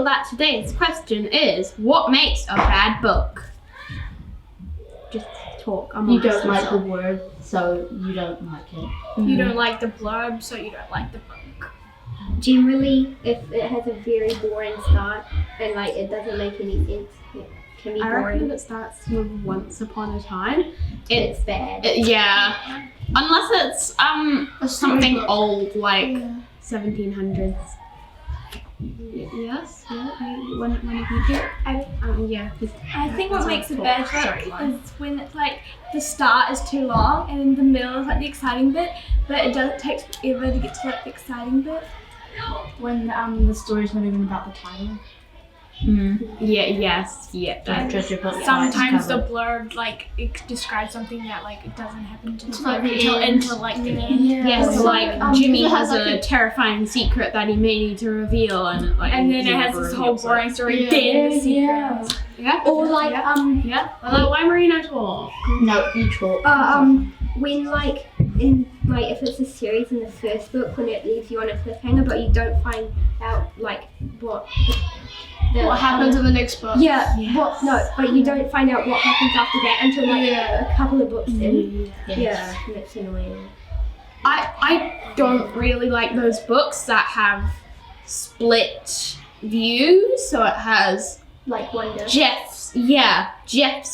that today's question is, what makes a bad book? Just talk. You don't like the word, so you don't like it. You don't like the blurb, so you don't like the book. Generally, if it has a very boring start and like it doesn't make any sense, it can be I boring. reckon if it starts with once upon a time, It's bad. yeah. Unless it's something old like 1700s. Yes. Yeah. When have you heard? Yeah. I think what makes a bad book Sorry, is when it's like the start is too long and in the middle is like the exciting bit, but it takes forever to get to like the exciting bit. When the story's not even about the title. Yeah. Yes. Yeah. Don't judge a book. Sometimes the cover. blurb like it describes something that like it doesn't happen to like the end. until like the end. Yes, So, like Jimmy it has has, like, a terrifying secret that he may need to reveal, and And then he it has never this whole reveals it. boring story. Yeah. Then the Yeah. secret. Yeah. Or like Yeah. Waimarino talk. No, you talk. when like in like if it's a series in the first book when it leaves you on a cliffhanger but you don't find out like what happens in the next book? Yeah. But you don't find out what happens after that until like a couple of books in. Yeah, and it's annoying. I don't really like those books that have split views. So it has Like Wonder. Jeff's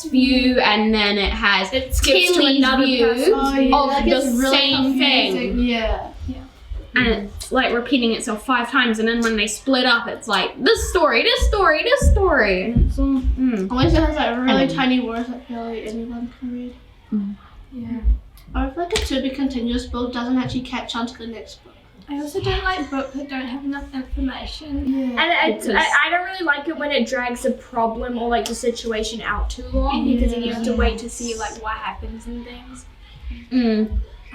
view, and then it has It skips to Tilly's another view person's of that the gets really same thing. confusing. Yeah. And it's like repeating itself 5 times, and then when they split up, it's like this story. And it's all, Unless it has like really tiny words that barely anyone can read. Yeah. Or if like a to be continuous book doesn't actually catch on to the next book. I also don't like books that don't have enough information. Yeah. And I don't really like it when it drags a problem or like the situation out too long because then you have to wait to see like what happens and things.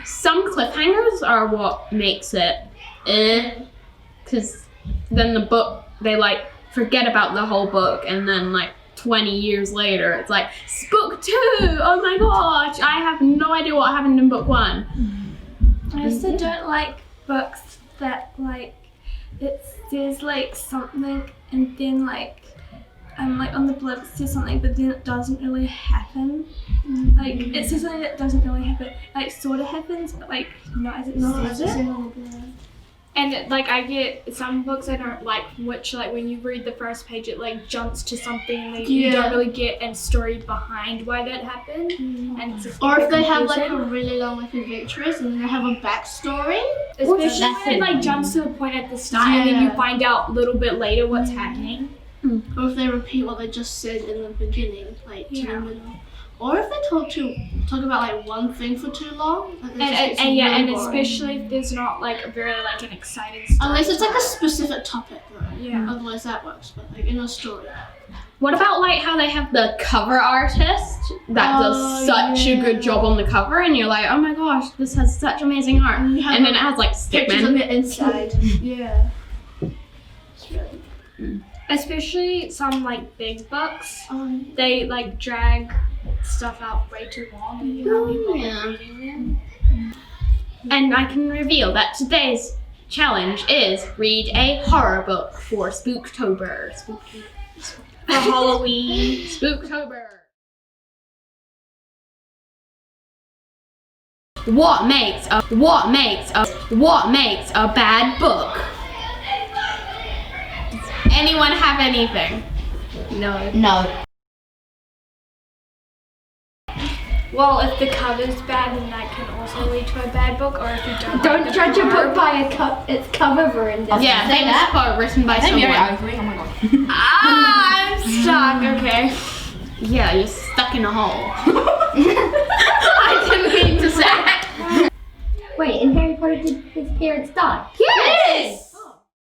Some cliffhangers are what makes it because then the book, they like forget about the whole book, and then like 20 years later it's like book 2, oh my gosh, I have no idea what happened in book 1. I also don't like books that like it says like something and then like on the blurb it says something but then it doesn't really happen. Like it says something that doesn't really happen. Like sort of happens but like not as it says it. And like I get some books I don't like which like when you read the first page it like jumps to something and you don't really get a story behind why that happened. And it's just Or if they have like confusing. a really long like adventurous and then they have a backstory. Especially when it like jumps to the point at the start and then you find out a little bit later what's happening. Or if they repeat what they just said in the beginning, like to the middle. Or if they talk about like one thing for too long. And especially if there's not like a very like an exciting story. Unless it's like a specific topic though. Yeah. Otherwise that works, but like in a story. What about like how they have the cover artist that does such a good job on the cover, and you're like, oh my gosh, this has such amazing art, and then it has like Pictures of stickmen. the inside. Yeah. It's really Especially some like big books, they like drag stuff out way too long and you have people reading them. And I can reveal that today's challenge is read a horror book for Spooktober. For Halloween. Spooktober. What makes a bad book? Anyone have anything? No. Well, if the cover's bad, then that can also lead to a bad book. Or if you don't Don't judge a book by its cover, Vrinda. Yeah, famous quote written by someone. Oh my god. I'm stuck. Okay. Yeah, you're stuck in a hole. I didn't mean to say. Wait, in Harry Potter did his parents die? Yes!